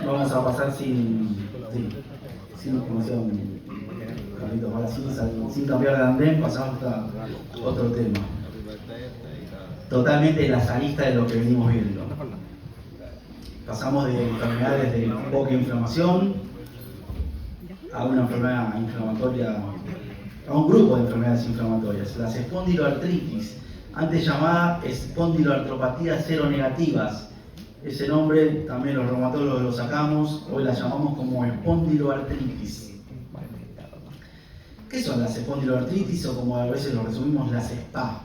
vamos a pasar sin información, Carlitos, ahora sin cambiar de andén, pasamos a otro tema. Totalmente la salista de lo que venimos viendo. Pasamos de enfermedades de poca inflamación a una enfermedad inflamatoria, a un grupo de enfermedades inflamatorias, las espondiloartritis, antes llamada espondiloartropatía seronegativas. Ese nombre también los reumatólogos lo sacamos, hoy la llamamos como espondiloartritis. ¿Qué son las espondiloartritis o como a veces lo resumimos, las SPA?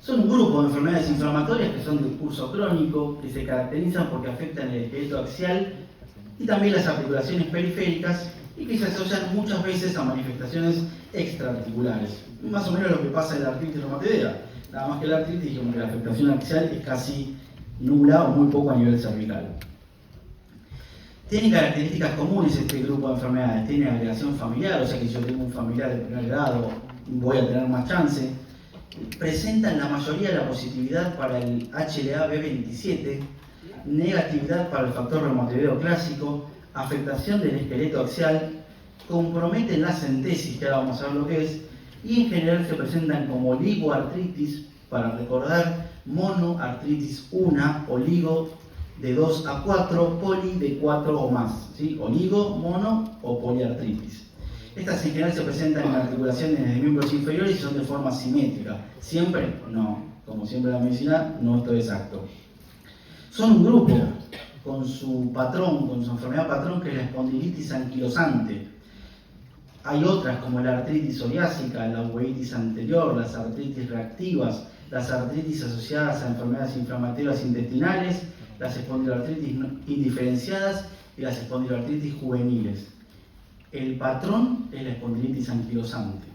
Son un grupo de enfermedades inflamatorias que son de curso crónico, que se caracterizan porque afectan el esqueleto axial y también las articulaciones periféricas y que se asocian muchas veces a manifestaciones extraarticulares. Más o menos lo que pasa en la artritis reumatoidea. Nada más que la artritis, como que la afectación axial es casi nula o muy poco a nivel cervical. Tienen características comunes este grupo de enfermedades. Tiene agregación familiar, o sea que si yo tengo un familiar de primer grado, voy a tener más chance. Presentan la mayoría de la positividad para el HLA-B27, negatividad para el factor reumatoideo clásico, afectación del esqueleto axial, comprometen la centesis, que ahora vamos a ver lo que es, y en general se presentan como oligoartritis, para recordar, monoartritis 1, oligo de 2 a 4, poli de 4 o más, ¿sí? Oligo, mono o poliartritis. Estas en general se presentan en articulaciones de miembros inferiores y son de forma simétrica. ¿Siempre? No. Como siempre en la medicina, no es todo exacto. Son un grupo con su patrón, con su enfermedad patrón, que es la espondilitis anquilosante. Hay otras como la artritis psoriásica, la uveitis anterior, las artritis reactivas, las artritis asociadas a enfermedades inflamatorias intestinales, las espondiloartritis indiferenciadas y las espondiloartritis juveniles. El patrón es la espondilitis anquilosante.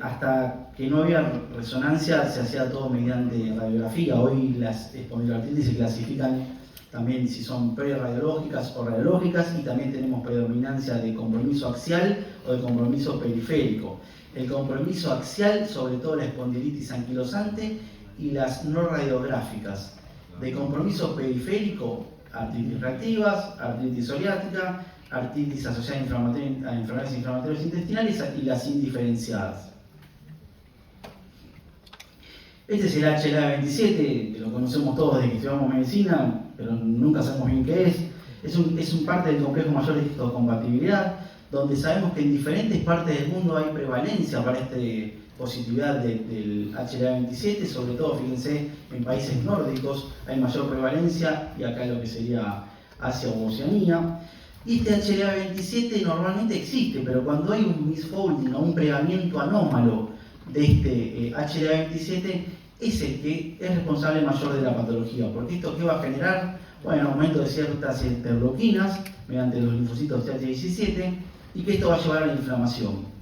Hasta que no había resonancia se hacía todo mediante radiografía. Hoy las espondiloartritis se clasifican también si son preradiológicas o radiológicas, y también tenemos predominancia de compromiso axial o de compromiso periférico. El compromiso axial, sobre todo la espondilitis anquilosante, y las no radiográficas. De compromiso periférico, artritis reactivas, artritis psoriática, artritis asociada a enfermedades inflamatorias intestinales y las indiferenciadas. Este es el HLA-B27, que lo conocemos todos desde que estudiamos medicina, pero nunca sabemos bien qué es. Es un parte del complejo mayor de histocompatibilidad, donde sabemos que en diferentes partes del mundo hay prevalencia para esta positividad del HLA-B27, sobre todo, fíjense, en países nórdicos hay mayor prevalencia, y acá lo que sería Asia o Oceanía. Y este HLA-B27 normalmente existe, pero cuando hay un misfolding o un plegamiento anómalo de este HLA-B27, es el que es responsable mayor de la patología. Porque esto, ¿qué va a generar? Bueno, aumento de ciertas interleuquinas mediante los linfocitos TH17, y que esto va a llevar a la inflamación.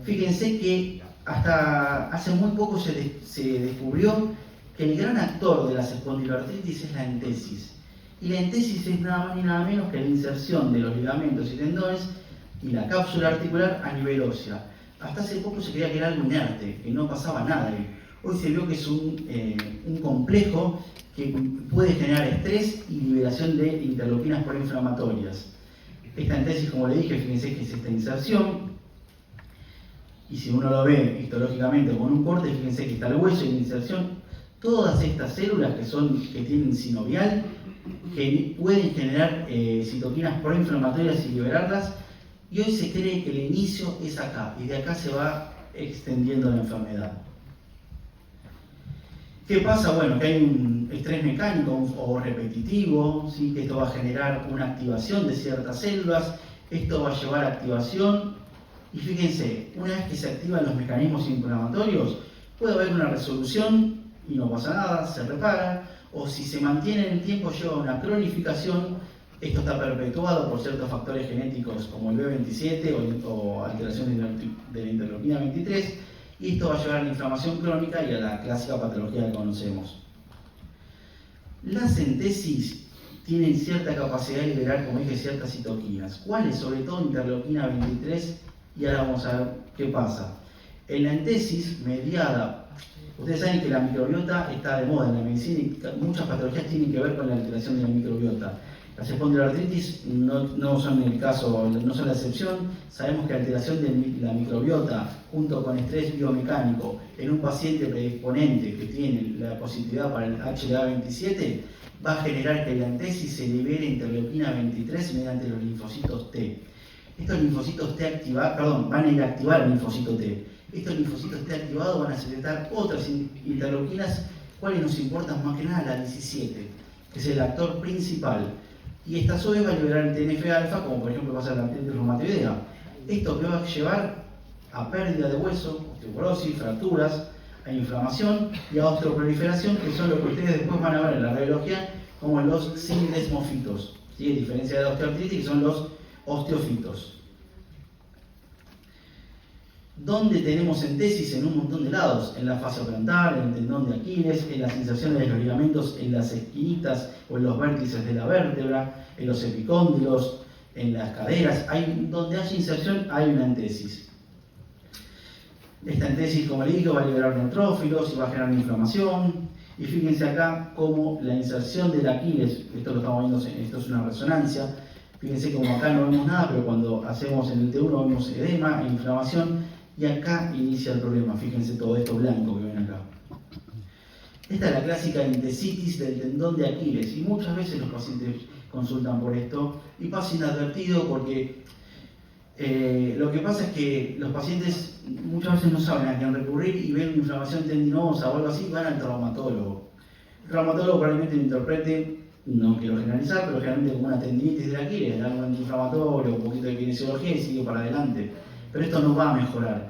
Fíjense que hasta hace muy poco se descubrió que el gran actor de las espondiloartritis es la entesis. Y la entesis es nada más ni nada menos que la inserción de los ligamentos y tendones y la cápsula articular a nivel ósea. Hasta hace poco se creía que era algo inerte, que no pasaba nada ahí. Hoy se vio que es un complejo que puede generar estrés y liberación de interleuquinas proinflamatorias. Esta entesis, como le dije, fíjense que es esta inserción, y si uno lo ve histológicamente con un corte, fíjense que está el hueso y la inserción. Todas estas células que tienen sinovial, que pueden generar citoquinas proinflamatorias y liberarlas, y hoy se cree que el inicio es acá, y de acá se va extendiendo la enfermedad. ¿Qué pasa? Bueno, que hay un estrés mecánico o repetitivo, ¿sí? Que esto va a generar una activación de ciertas células, esto va a llevar a activación, y fíjense, una vez que se activan los mecanismos inflamatorios, puede haber una resolución y no pasa nada, se repara, o si se mantiene en el tiempo lleva a una cronificación. Esto está perpetuado por ciertos factores genéticos como el B27 o alteraciones de la interleuquina 23, y esto va a llevar a la inflamación crónica y a la clásica patología que conocemos. Las entesis tienen cierta capacidad de liberar, como dije, ciertas citoquinas. ¿Cuáles? Sobre todo interleuquina 23, y ahora vamos a ver qué pasa. En la entesis mediada Ustedes saben que la microbiota está de moda en la medicina y muchas patologías tienen que ver con la alteración de la microbiota. Las espondiloartritis no son el caso, no son la excepción. Sabemos que la alteración de la microbiota junto con estrés biomecánico en un paciente predisponente que tiene la positividad para el HLA-27 va a generar que la antesis se libere interleuquina 23 mediante los linfocitos T. Estos linfocitos T van a inactivar el linfocito T. Estos linfocitos T activados van a secretar otras interleuquinas, cuales nos importan más que nada la 17, que es el actor principal. Y esta a su vez va a liberar el TNF-alfa, como por ejemplo pasa en la artritis reumatoidea. Esto que va a llevar a pérdida de hueso, osteoporosis, fracturas, a inflamación y a osteoproliferación, que son lo que ustedes después van a ver en la radiología como los sindesmofitos, ¿sí? A diferencia de la osteoartritis, que son los osteofitos. ¿Dónde tenemos entesis? En un montón de lados, en la fascia plantar, en el tendón de Aquiles, en las inserciones de los ligamentos en las esquinitas o en los vértices de la vértebra, en los epicóndilos, en las caderas. Donde haya inserción hay una entesis. Esta entesis, como le digo, va a liberar neutrófilos y va a generar inflamación. Y fíjense acá cómo la inserción del Aquiles, esto lo estamos viendo, esto es una resonancia. Fíjense como acá no vemos nada, pero cuando hacemos en el T1 vemos edema e inflamación. Y acá inicia el problema, fíjense todo esto blanco que ven acá. Esta es la clásica entesitis del tendón de Aquiles y muchas veces los pacientes consultan por esto y pasa inadvertido porque lo que pasa es que los pacientes muchas veces no saben a quién recurrir y ven una inflamación tendinosa o algo así, van al traumatólogo. El traumatólogo probablemente lo interprete, no quiero generalizar, pero generalmente como una tendinitis del Aquiles, algo antiinflamatorio, un poquito de kinesiología y sigue para adelante. Pero esto no va a mejorar.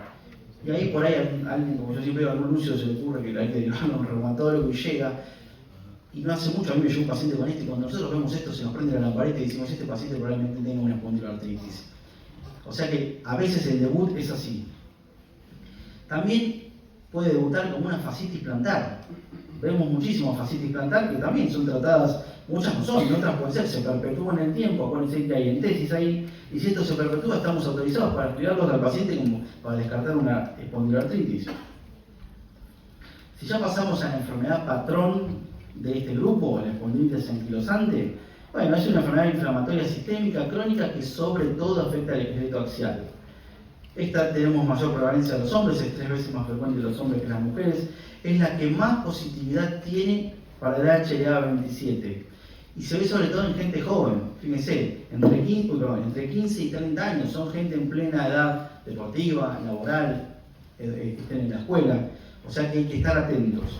Y ahí por ahí alguien, como yo siempre digo, a algún lúcido se le ocurre que hay que derivarlo a un reumatólogo y llega. Y no hace mucho a mí me llegó un paciente con esto y cuando nosotros vemos esto se nos prende la lamparita y decimos, este paciente probablemente tenga una espondiloartritis. O sea que a veces el debut es así. También puede debutar como una fascitis plantar. Vemos muchísimas fascitis plantar que también son tratadas, muchas no son, y otras pueden ser, se perpetúan en el tiempo. Acuérdense que hay entesis ahí, y si esto se perpetúa, estamos autorizados para estudiarlos al paciente como para descartar una espondiloartritis. Si ya pasamos a la enfermedad patrón de este grupo, la espondilitis anquilosante, bueno, es una enfermedad inflamatoria sistémica crónica que sobre todo afecta al esqueleto axial. Esta tenemos mayor prevalencia en los hombres, es 3 veces más frecuente en los hombres que en las mujeres, es la que más positividad tiene para el HLA-27 y se ve sobre todo en gente joven. Fíjense, entre 15 y 30 años, son gente en plena edad deportiva, laboral, que estén en la escuela, o sea que hay que estar atentos.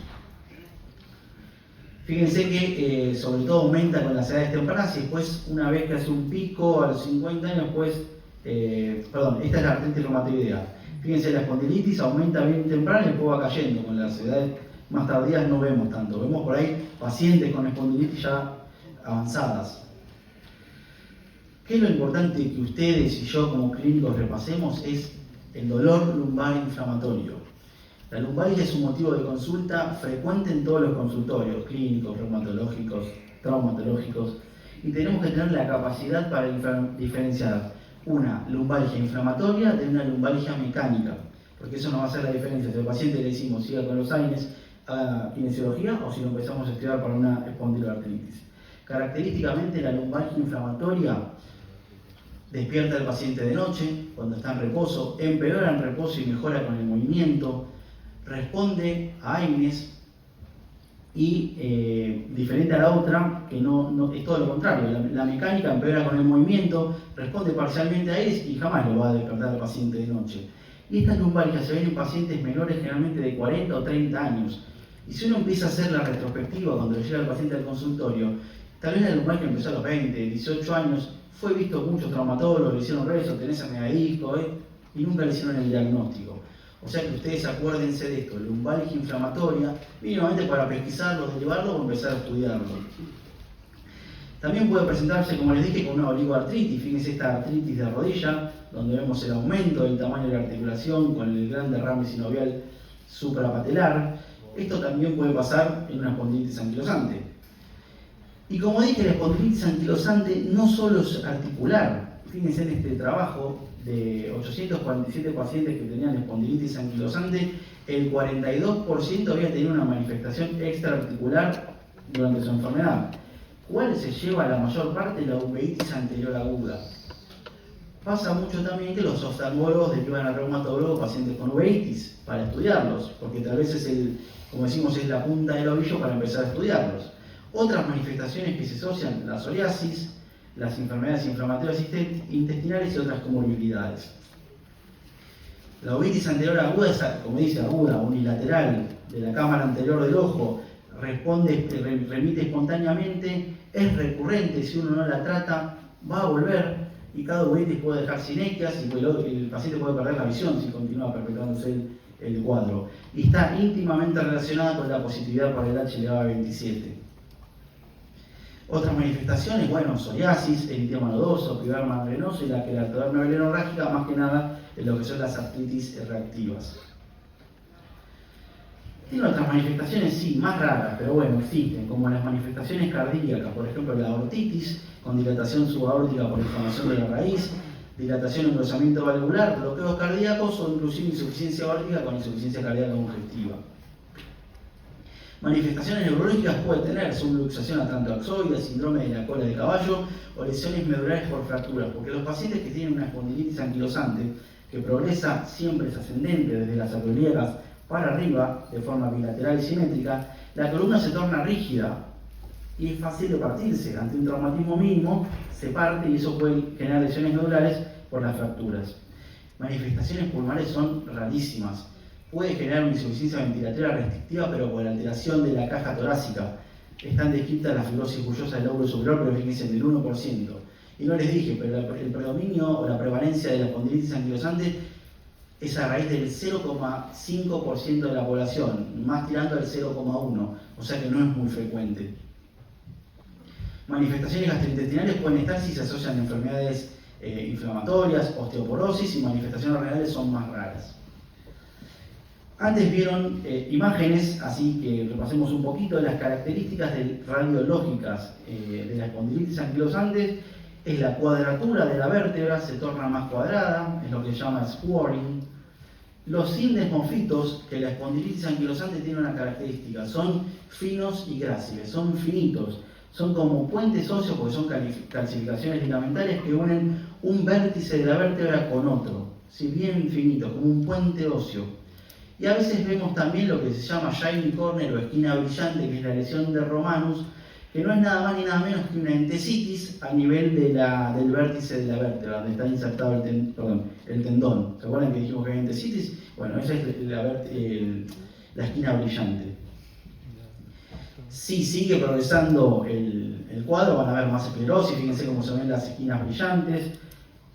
Fíjense que sobre todo aumenta con las edades tempranas y después, una vez que hace un pico a los 50 años, pues, esta es la artritis reumatoidea. Fíjense, la espondilitis aumenta bien temprano y después va cayendo. Con las edades más tardías no vemos tanto. Vemos por ahí pacientes con espondilitis ya avanzadas. ¿Qué es lo importante que ustedes y yo como clínicos repasemos? Es el dolor lumbar inflamatorio. La lumbalgia es un motivo de consulta frecuente en todos los consultorios, clínicos, reumatológicos, traumatológicos, y tenemos que tener la capacidad para diferenciar una lumbalgia inflamatoria de una lumbalgia mecánica, porque eso nos va a hacer la diferencia. Si al paciente le decimos siga con los AINES, haga kinesiología, o si lo empezamos a estudiar para una espondiloartritis. Característicamente la lumbalgia inflamatoria despierta al paciente de noche, cuando está en reposo, empeora en reposo y mejora con el movimiento, responde a AINES y diferente a la otra, que no es todo lo contrario, la mecánica empeora con el movimiento, responde parcialmente a AINES y jamás lo va a despertar al paciente de noche. Y estas lumbalgias se ven en pacientes menores, generalmente de 40 o 30 años. Y si uno empieza a hacer la retrospectiva cuando le llega el paciente al consultorio, tal vez la lumbalgia empezó a los 20, 18 años, fue visto muchos traumatólogos, le hicieron rezo, tenés hernia de disco, y nunca le hicieron el diagnóstico. O sea que ustedes acuérdense de esto, lumbalgia inflamatoria, mínimamente para pesquisarlo, derivarlo o empezar a estudiarlo. También puede presentarse, como les dije, con una oligoartritis. Fíjense esta artritis de rodilla, donde vemos el aumento del tamaño de la articulación con el gran derrame sinovial suprapatelar. Esto también puede pasar en una espondilitis anquilosante. Y como dije, la espondilitis anquilosante no solo es articular. fíjense en este trabajo, de 847 pacientes que tenían espondilitis anquilosante, el 42% había tenido una manifestación extraarticular durante su enfermedad. ¿Cuál se lleva la mayor parte? La uveitis anterior aguda. Pasa mucho también que los oftalmólogos derivan al reumatólogo pacientes con uveitis para estudiarlos, porque tal vez es como decimos, es la punta del ovillo para empezar a estudiarlos. Otras manifestaciones que se asocian, la psoriasis, las enfermedades inflamatorias intestinales y otras comorbilidades. La uveitis anterior aguda es, como dice, aguda, unilateral, de la cámara anterior del ojo, remite espontáneamente, es recurrente, si uno no la trata, va a volver, y cada uveitis puede dejar sinequias y el paciente puede perder la visión si continúa perpetrándose el cuadro. Y está íntimamente relacionada con la positividad por el HLA-27. Otras manifestaciones, bueno, psoriasis, eritema nodoso, piedma gangrenoso y la queratoderma melenórragica, más que nada en lo que son las artritis reactivas. Tiene otras manifestaciones, sí, más raras, pero bueno, existen, como las manifestaciones cardíacas, por ejemplo la aortitis, con dilatación subaórtica por inflamación de la raíz, dilatación, engrosamiento valvular, bloqueos cardíacos o inclusive insuficiencia aórtica con insuficiencia cardíaca congestiva. Manifestaciones neurológicas puede tener subluxación atlantoaxoide, síndrome de la cola de caballo o lesiones medulares por fracturas, porque los pacientes que tienen una espondilitis anquilosante, que progresa siempre es ascendente desde las acroiliacas para arriba, de forma bilateral y simétrica, la columna se torna rígida y es fácil de partirse. Ante un traumatismo mínimo se parte y eso puede generar lesiones medulares por las fracturas. Manifestaciones pulmonares son rarísimas. Puede generar una insuficiencia ventilatoria restrictiva, pero por alteración de la caja torácica. Están descritas las fibrosis bullosa del lóbulo superior, pero fíjense, del 1%. Y no les dije, pero el predominio o la prevalencia de la espondilitis anquilosante es a raíz del 0,5% de la población, más tirando al 0,1%, o sea que no es muy frecuente. Manifestaciones gastrointestinales pueden estar si se asocian a enfermedades inflamatorias, osteoporosis, y manifestaciones renales son más raras. Antes vieron imágenes, así que repasemos un poquito de las características radiológicas de la espondilitis anquilosante. Es la cuadratura de la vértebra, se torna más cuadrada, es lo que se llama squaring. Los indesmofitos, que la espondilitis anquilosante tiene una característica, son finos y gráciles, son finitos, son como puentes óseos porque son calcificaciones ligamentarias que unen un vértice de la vértebra con otro, ¿sí? Bien finito, como un puente óseo. Y a veces vemos también lo que se llama shiny corner o esquina brillante, que es la lesión de Romanus, que no es nada más ni nada menos que una entesitis a nivel del vértice de la vértebra, donde está insertado el tendón. ¿Se acuerdan que dijimos que hay entesitis? Bueno, esa es la esquina brillante. Si sigue progresando el cuadro, van a ver más esclerosis, fíjense cómo se ven las esquinas brillantes,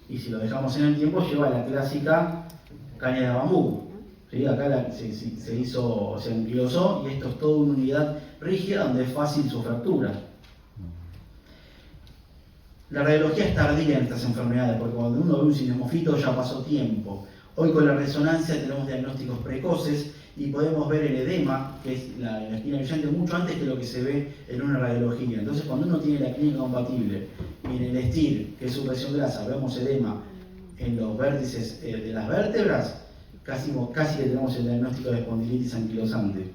y si lo dejamos en el tiempo, lleva a la clásica caña de bambú. ¿Sí? Acá se anquilosó y esto es toda una unidad rígida donde es fácil su fractura. La radiología es tardía en estas enfermedades, porque cuando uno ve un sinemofito ya pasó tiempo. Hoy con la resonancia tenemos diagnósticos precoces y podemos ver el edema, que es la esquina brillante, mucho antes que lo que se ve en una radiología. Entonces cuando uno tiene la clínica compatible y en el STIR, que es supresión grasa, vemos edema en los vértices de las vértebras, casi que tenemos el diagnóstico de espondilitis anquilosante.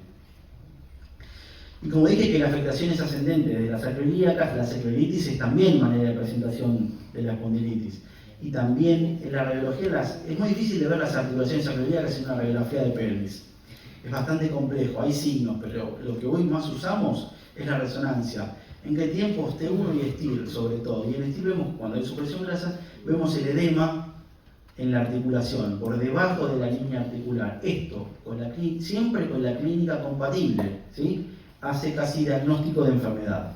Y como dije que la afectación es ascendente desde las acroilíacas, la sacroilitis es también manera de presentación de la espondilitis. Y también en la radiología es muy difícil de ver las articulaciones acroilíacas en una radiografía de pelvis. Es bastante complejo, hay signos, pero lo que hoy más usamos es la resonancia. ¿En qué tiempos? T1 y STIR sobre todo. Y en STIR vemos, cuando hay supresión grasa, vemos el edema en la articulación, por debajo de la línea articular. Esto, siempre con la clínica compatible, ¿sí? Hace casi diagnóstico de enfermedad.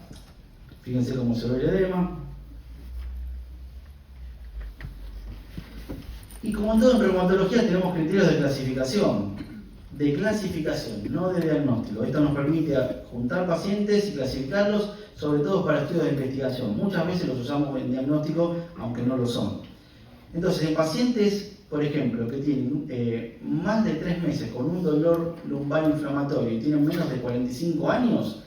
Fíjense cómo se ve el edema. Y como en todo en reumatología tenemos criterios de clasificación, no de diagnóstico. Esto nos permite juntar pacientes y clasificarlos, sobre todo para estudios de investigación. Muchas veces los usamos en diagnóstico, aunque no lo son. Entonces, en pacientes, por ejemplo, que tienen más de 3 meses con un dolor lumbar inflamatorio y tienen menos de 45 años,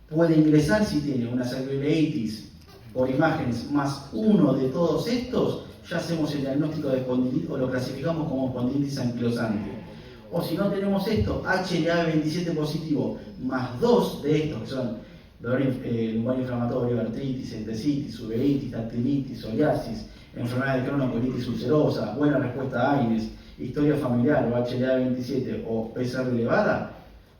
puede ingresar si tiene una sacroileitis por imágenes más uno de todos estos, ya hacemos el diagnóstico de espondilitis o lo clasificamos como espondilitis anquilosante. O si no tenemos esto, HLA-27 positivo más 2 de estos, que son dolor lumbar inflamatorio, artritis, entesitis, uveitis, dactilitis, psoriasis, enfermedad de Crohn, colitis ulcerosa, buena respuesta a AINES, historia familiar o HLA-27 o PCR elevada.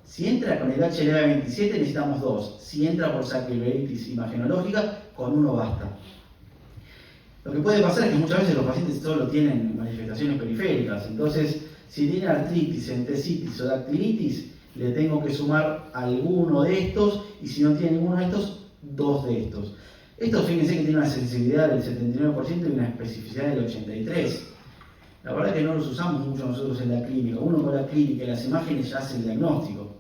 Si entra con el HLA-27 necesitamos 2. Si entra por saqueleitis imagenológica, con 1 basta. Lo que puede pasar es que muchas veces los pacientes solo tienen manifestaciones periféricas. Entonces, si tiene artritis, entesitis o dactilitis, le tengo que sumar alguno de estos, y si no tiene ninguno de estos, 2 de estos. Estos, fíjense que tienen una sensibilidad del 79% y una especificidad del 83%. La verdad es que no los usamos mucho nosotros en la clínica. Uno con la clínica y las imágenes ya hace el diagnóstico.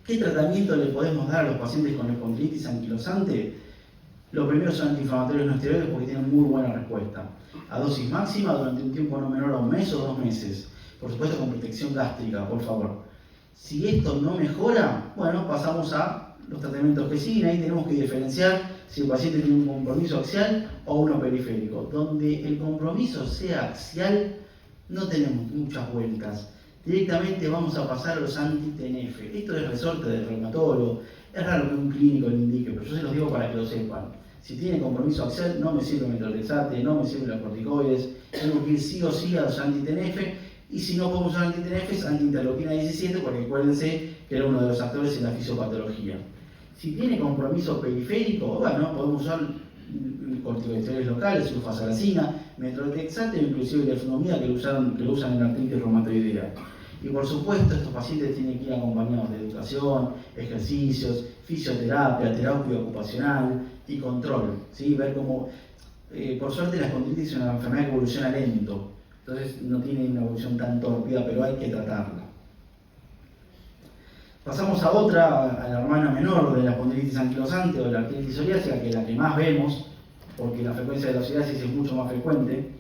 ¿Qué tratamiento le podemos dar a los pacientes con espondilitis anquilosante? Los primeros son antiinflamatorios no esteroides porque tienen muy buena respuesta. A dosis máxima durante un tiempo no menor a 1 mes o 2 meses. Por supuesto con protección gástrica, por favor. Si esto no mejora, bueno, pasamos a los tratamientos que siguen. Ahí tenemos que diferenciar si el paciente tiene un compromiso axial o uno periférico. Donde el compromiso sea axial, no tenemos muchas vueltas. Directamente vamos a pasar a los anti-TNF. Esto es resorte del reumatólogo. Es raro que un clínico lo indique, pero yo se los digo para que lo sepan. Si tiene compromiso axial, no me sirve metrolexate, no me sirven los corticoides. Tengo que ir sí o sí a los anti-TNF. Y si no podemos usar anti-TNF, anti-interleuquina 17, porque acuérdense que era uno de los actores en la fisiopatología. Si tiene compromiso periférico, bueno, podemos usar corticosteroides locales, sulfasalazina, metrolexate o inclusive leflunomida que lo usan en la artritis reumatoidea. Y por supuesto, estos pacientes tienen que ir acompañados de educación, ejercicios, fisioterapia, terapia ocupacional y control. ¿Sí? Ver cómo, por suerte, la espondilitis es una enfermedad que evoluciona lento. Entonces no tiene una evolución tan torpida, pero hay que tratarla. Pasamos a otra, a la hermana menor de la espondilitis anquilosante o de la artritis psoriásica, que es la que más vemos, porque la frecuencia de la psoriasis es mucho más frecuente.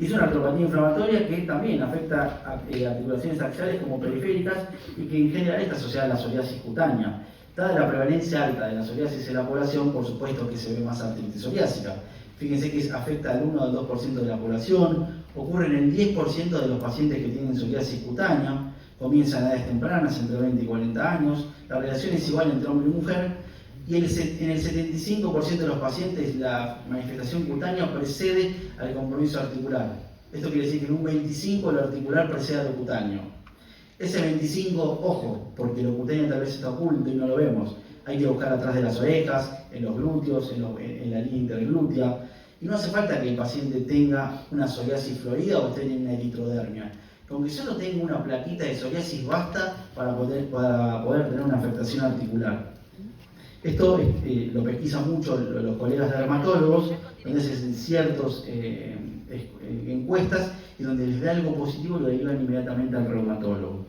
Es una artropatía inflamatoria que también afecta a articulaciones axiales como periféricas y que en general está asociada a la psoriasis cutánea. Dada la prevalencia alta de la psoriasis en la población, por supuesto que se ve más artritis psoriásica. Fíjense que afecta al 1 o al 2% de la población, ocurre en el 10% de los pacientes que tienen psoriasis cutánea, comienza en edades tempranas, entre 20 y 40 años, la relación es igual entre hombre y mujer, y en el 75% de los pacientes la manifestación cutánea precede al compromiso articular. Esto quiere decir que en un 25% lo articular precede a lo cutáneo. Ese 25%, ojo, porque lo cutáneo tal vez está oculto y no lo vemos. Hay que buscar atrás de las orejas, en los glúteos, en la línea interglútea. Y no hace falta que el paciente tenga una psoriasis florida o esté en una eritrodermia. Con que solo tenga una plaquita de psoriasis basta para poder tener una afectación articular. Esto lo pesquisan mucho los colegas dermatólogos, donde hacen ciertas encuestas y donde les da algo positivo lo derivan inmediatamente al reumatólogo.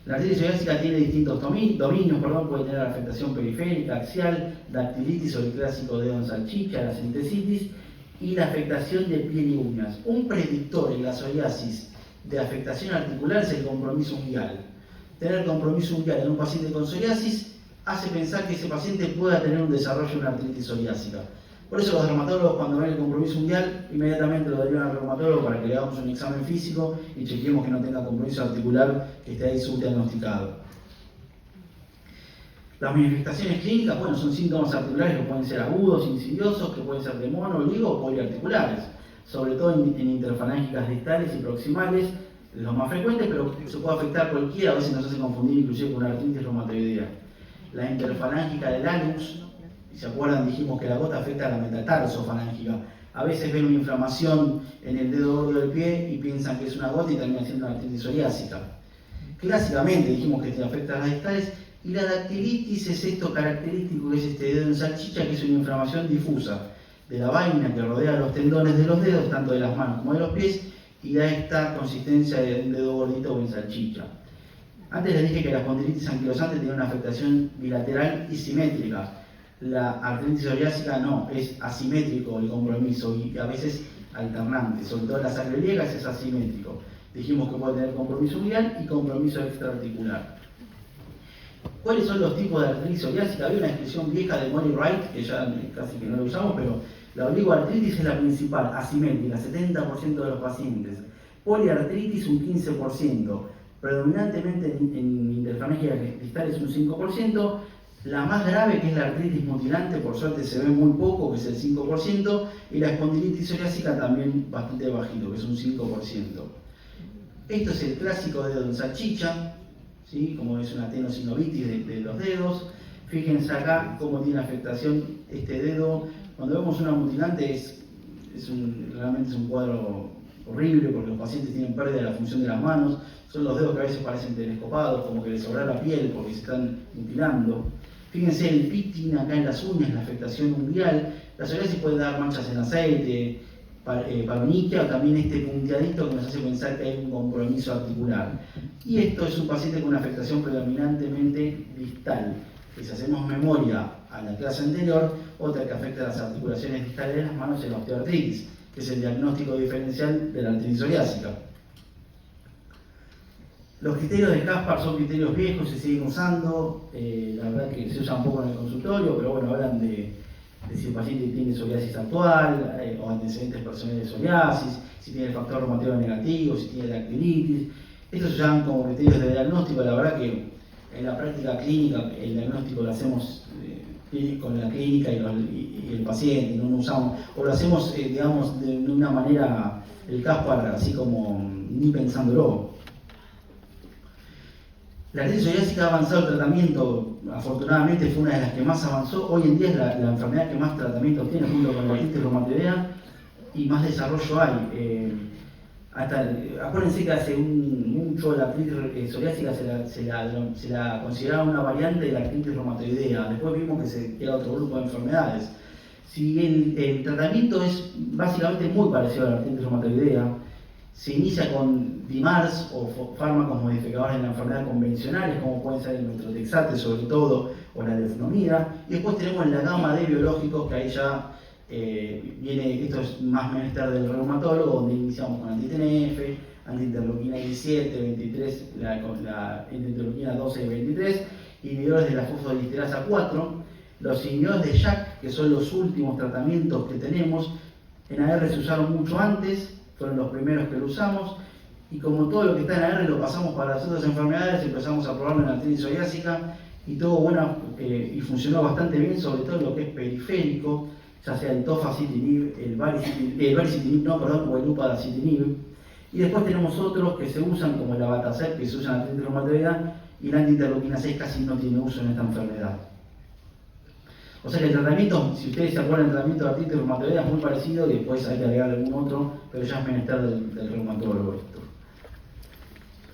La artritis psoriásica tiene distintos dominios, puede tener afectación periférica, axial, dactilitis o el clásico dedo en salchicha, la sintesitis y la afectación de piel y uñas. Un predictor en la psoriasis de afectación articular es el compromiso unguial. Tener compromiso unguial en un paciente con psoriasis hace pensar que ese paciente pueda tener un desarrollo de una artritis psoriásica. Por eso los dermatólogos, cuando ven el compromiso unguial, inmediatamente lo derivan al reumatólogo para que le hagamos un examen físico y chequeemos que no tenga compromiso articular que esté ahí subdiagnosticado. Las manifestaciones clínicas, bueno, son síntomas articulares que pueden ser agudos, insidiosos, que pueden ser de mono, oligo o poliarticulares, sobre todo en interfalángicas distales y proximales, los más frecuentes, pero se puede afectar cualquiera, a veces nos hace confundir inclusive con una artritis reumatoidea. La interfalángica del alux, si se acuerdan dijimos que la gota afecta a la metatarsofanángica. A veces ven una inflamación en el dedo gordo del pie y piensan que es una gota y termina siendo una artritis psoriásica. Clásicamente dijimos que se afecta a las distales y la dactilitis es esto característico que es este dedo en salchicha, que es una inflamación difusa de la vaina que rodea los tendones de los dedos, tanto de las manos como de los pies, y da esta consistencia de un dedo gordito o en salchicha. Antes les dije que la espondilitis anquilosante tiene una afectación bilateral y simétrica. La artritis psoriásica no, es asimétrico el compromiso y a veces alternante, sobre todo en las sacroiliacas es asimétrico. Dijimos que puede tener compromiso unguial y compromiso extraarticular. ¿Cuáles son los tipos de artritis psoriásica? Había una descripción vieja de Murray Wright, que ya casi que no lo usamos, pero la oligoartritis es la principal, asimétrica, 70% de los pacientes. Poliartritis un 15%, predominantemente en interferencias distales un 5%, la más grave, que es la artritis mutilante, por suerte se ve muy poco, que es el 5%, y la espondilitis psoriásica también bastante bajito, que es un 5%. Esto es el clásico dedo en salchicha, ¿sí? Como es una tenosinovitis de los dedos. Fíjense acá cómo tiene afectación este dedo. Cuando vemos una mutilante realmente es un cuadro horrible, porque los pacientes tienen pérdida de la función de las manos. Son los dedos que a veces parecen telescopados, como que les sobra la piel porque se están mutilando. Fíjense el pitting acá en las uñas, la afectación unguial. La psoriasis puede dar manchas en aceite, paroniquia, o también este punteadito que nos hace pensar que hay un compromiso articular. Y esto es un paciente con una afectación predominantemente distal, que si hacemos memoria a la clase anterior, otra que afecta a las articulaciones distales de las manos es la osteoartritis, que es el diagnóstico diferencial de la artritis psoriásica. Los criterios de Caspar son criterios viejos, se siguen usando, la verdad que se usan poco en el consultorio, pero bueno, hablan de si el paciente tiene psoriasis actual o antecedentes personales de psoriasis, si tiene el factor reumatoideo negativo, si tiene dactilitis. Estos se llaman como criterios de diagnóstico. La verdad que en la práctica clínica el diagnóstico lo hacemos con la clínica y el paciente, no lo usamos, o lo hacemos digamos de una manera, el Caspar así como ni pensándolo. La artritis psoriásica ha avanzado el tratamiento, afortunadamente fue una de las que más avanzó. Hoy en día es la enfermedad que más tratamiento tiene, junto con la artritis reumatoidea, y más desarrollo hay. Acuérdense que hace mucho la artritis psoriásica se la consideraba una variante de la artritis reumatoidea. Después vimos que era otro grupo de enfermedades. Si el tratamiento es básicamente muy parecido a la artritis reumatoidea, se inicia con DIMARS o fármacos modificadores de la enfermedad convencionales, como pueden ser el metrotexate sobre todo, o la leflunomida, y después tenemos la gama de biológicos, que ahí ya viene, esto es más menester del reumatólogo, donde iniciamos con anti-TNF, anti-interleuquina 17, 23, la interleuquina 12 y 23, inhibidores de la fosfodiesterasa 4, los inhibidores de JAK, que son los últimos tratamientos que tenemos. En AR se usaron mucho antes, fueron los primeros que lo usamos, y como todo lo que está en AR lo pasamos para las otras enfermedades, empezamos a probarlo en la artritis psoriásica, y todo bueno, y funcionó bastante bien, sobre todo lo que es periférico, ya sea el tofacitinib, el baricitinib, o el upadacitinib. Y después tenemos otros que se usan, como el abatacept, que se usa en la artritis reumatoidea, y la anti-interleuquina 6 casi no tiene uso en esta enfermedad. O sea que el tratamiento, si ustedes se acuerdan, el tratamiento de artritis reumatoidea es muy parecido, y después hay que agregar algún otro, pero ya es menester del reumatólogo esto.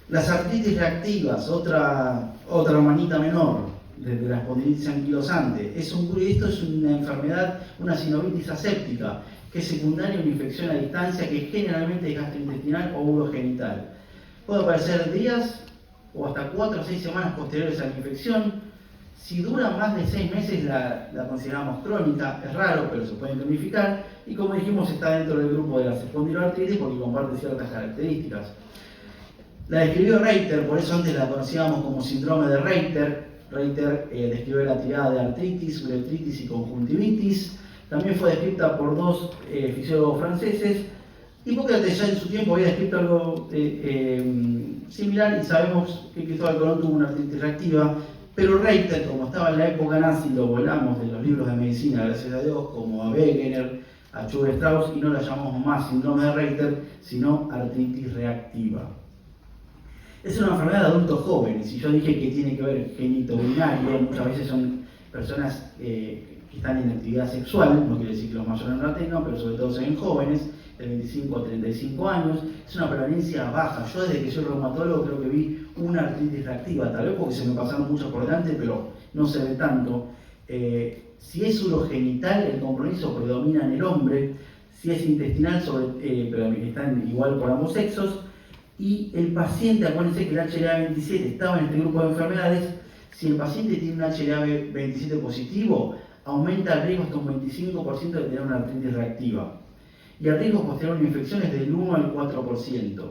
Las artritis reactivas, otra manita menor, desde la espondilitis anquilosante. Esto es una enfermedad, una sinovitis aséptica, que es secundaria a una infección a distancia, que generalmente es gastrointestinal o urogenital. Puede aparecer días o hasta 4 o 6 semanas posteriores a la infección. Si dura más de 6 meses la consideramos crónica, es raro, pero se puede cronificar, y como dijimos está dentro del grupo de las espondiloartritis porque comparte ciertas características. La describió Reiter, por eso antes la conocíamos como síndrome de Reiter. Reiter describió la tirada de artritis, uretritis y conjuntivitis. También fue descrita por 2 fisiólogos franceses, Hipócrates ya en su tiempo había descrito algo similar, y sabemos que Cristóbal Colón tuvo una artritis reactiva. Pero Reiter, como estaba en la época nazi, lo volamos de los libros de medicina, gracias a Dios, como a Wegener, a Schubert-Strauss, y no la llamamos más síndrome de Reiter, sino artritis reactiva. Es una enfermedad de adultos jóvenes, y yo dije que tiene que ver genitourinario, muchas veces son personas que están en actividad sexual, no quiere decir que los mayores no la tengan, pero sobre todo se ven jóvenes, de 25 a 35 años, es una prevalencia baja. Yo desde que soy reumatólogo creo que vi una artritis reactiva, tal vez porque se me pasaron muchos por delante, pero no se ve tanto. Si es urogenital, el compromiso predomina en el hombre. Si es intestinal, pero están igual por ambos sexos. Y el paciente, acuérdense que el HLA-27 estaba en este grupo de enfermedades. Si el paciente tiene un HLA-27 positivo, aumenta el riesgo hasta un 25% de tener una artritis reactiva. Y el riesgo posterior a una infección es del 1 al 4%.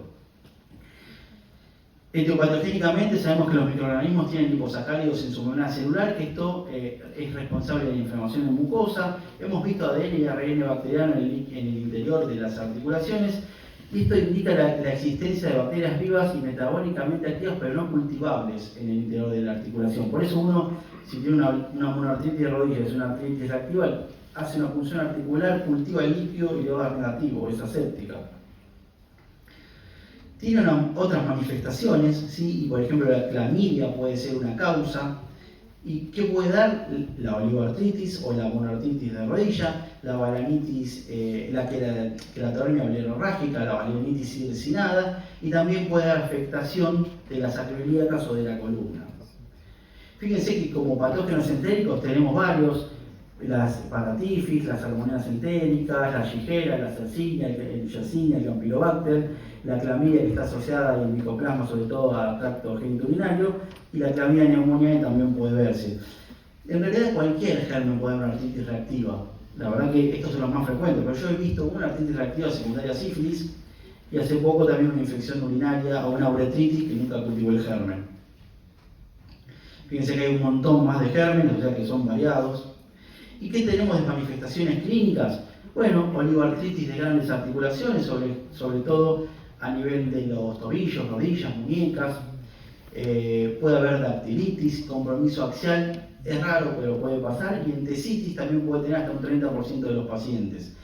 Etiopatogénicamente sabemos que los microorganismos tienen liposacáridos en su membrana celular, que esto es responsable de la inflamación en mucosa. Hemos visto ADN y ARN bacteriano en el interior de las articulaciones, y esto indica la existencia de bacterias vivas y metabólicamente activas, pero no cultivables en el interior de la articulación. Por eso uno, si tiene una monoartritis de rodillas, una artritis reactiva, hace una punción articular, cultiva el líquido y lo da negativo, es aséptica. Tiene otras manifestaciones, ¿sí? Y por ejemplo la clamidia puede ser una causa. ¿Y qué puede dar? La oligoartritis o la monoartritis de rodilla, la balanitis, la queratodermia blenorrágica, la balanitis circinada, y también puede dar afectación de las acroiliacas o de la columna. Fíjense que como patógenos entéricos tenemos varios: las patatifis, las salmonelas entéricas, la shigella, la yersinia, el yersinia, el campylobacter, la clamidia, que está asociada al micoplasma, sobre todo al tracto genitourinario, y la clamidia pneumoniae también puede verse. En realidad cualquier germen puede dar una artritis reactiva. La verdad que estos son los más frecuentes, pero yo he visto una artritis reactiva secundaria a sífilis, y hace poco también una infección urinaria o una uretritis que nunca cultivó el germen. Fíjense que hay un montón más de gérmenes, o sea que son variados. ¿Y qué tenemos de manifestaciones clínicas? Bueno, oligoartritis de grandes articulaciones, sobre todo a nivel de los tobillos, rodillas, muñecas. Puede haber dactilitis, compromiso axial, es raro pero puede pasar, y entesitis también puede tener hasta un 30% de los pacientes.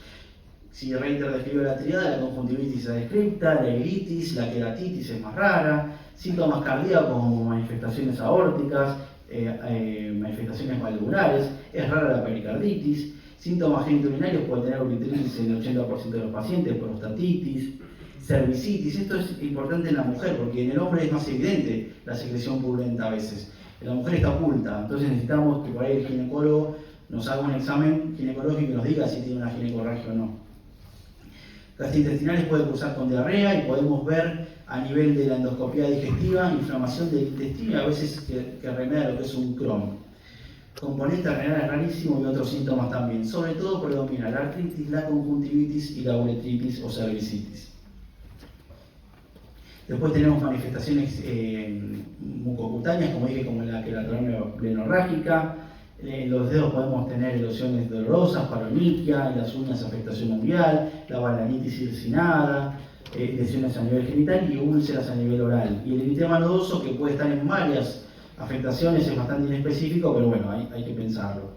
Si Reiter describió la triada, la conjuntivitis adescripta, la iritis, la queratitis es más rara, síntomas cardíacos como manifestaciones aórticas, manifestaciones valvulares, es rara la pericarditis, síntomas genitourinarios puede tener uretritis en el 80% de los pacientes, prostatitis, cervicitis. Esto es importante en la mujer porque en el hombre es más evidente la secreción purulenta a veces. En la mujer está oculta, entonces necesitamos que por ahí el ginecólogo nos haga un examen ginecológico y nos diga si tiene una ginecorragia o no. Gastrointestinales puede cursar con diarrea, y podemos ver a nivel de la endoscopía digestiva inflamación del intestino, y a veces que remedia lo que es un Crohn. Componente renal es rarísimo, y otros síntomas también. Sobre todo predomina la artritis, la conjuntivitis y la uretritis o cervicitis. Después tenemos manifestaciones mucocutáneas, como dije, como la queratodermia blenorrágica. En los dedos podemos tener erosiones dolorosas, paronychia, en las uñas afectación unguial, la balanitis circinada, lesiones a nivel genital y úlceras a nivel oral. Y el eritema nodoso, que puede estar en varias afectaciones, es bastante inespecífico, pero bueno, hay que pensarlo.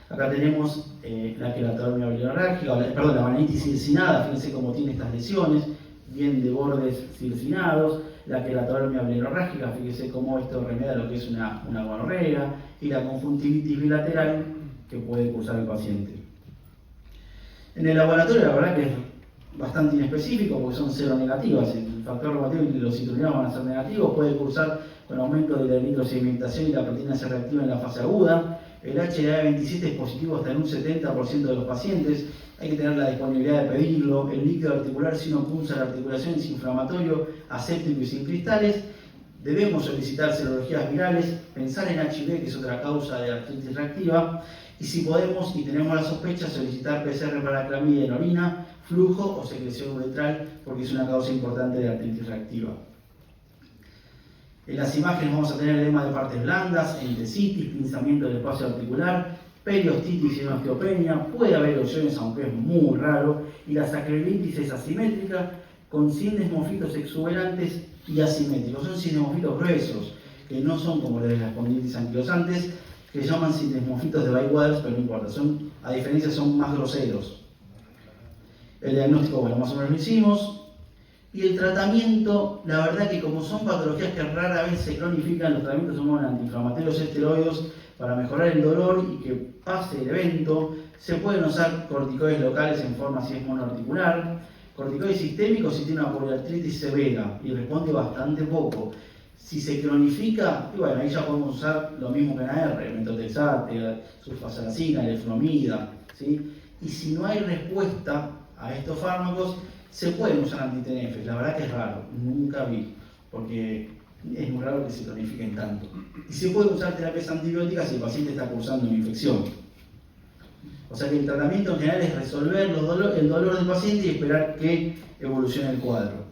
Acá tenemos la queratodermia blenorrágica, la balanitis circinada, fíjense cómo tiene estas lesiones, bien de bordes circinados. La queratodermia blenorrágica, fíjese cómo esto remedia lo que es una gonorrea, y la conjuntivitis bilateral que puede cursar el paciente. En el laboratorio la verdad que es bastante inespecífico porque son cero negativas. El factor reumatoide y los citrullinos van a ser negativos, puede cursar con aumento de la eritrosedimentación y la proteína C reactiva en la fase aguda. El HLA-27 es positivo hasta en un 70% de los pacientes. Hay que tener la disponibilidad de pedirlo. El líquido articular, si uno punza la articulación, es inflamatorio, aséptico y sin cristales. Debemos solicitar serologías virales, pensar en HIV, que es otra causa de artritis reactiva, y si podemos y tenemos la sospecha, solicitar PCR para clamidia en orina, flujo o secreción uretral, porque es una causa importante de artritis reactiva. En las imágenes vamos a tener edema de partes blandas, entesitis, pinzamiento del espacio articular, periostitis y osteopenia. Puede haber erosiones, aunque es muy raro, y la sacroilitis es asimétrica, con sindesmofitos exuberantes y asimétricos. Son sindesmofitos gruesos, que no son como los de las espondilitis anquilosantes, que se llaman sindesmofitos de Bywaters, pero no importa, a diferencia son más groseros. El diagnóstico, bueno, más o menos lo hicimos. Y el tratamiento, la verdad que como son patologías que rara vez se cronifican, los tratamientos son antiinflamatorios esteroides para mejorar el dolor y que pase el evento. Se pueden usar corticoides locales en forma si es monoarticular, corticoides sistémicos si tiene una poliartritis severa y responde bastante poco. Si se cronifica, y bueno, ahí ya podemos usar lo mismo que en AR, metotrexate, sulfasalazina, leflunomida, ¿sí? Y si no hay respuesta a estos fármacos, se pueden usar anti-TNF. La verdad que es raro, nunca vi, porque es muy raro que se cronifiquen tanto. Y se pueden usar terapias antibióticas si el paciente está cursando una infección. O sea que el tratamiento en general es resolver el dolor del paciente y esperar que evolucione el cuadro.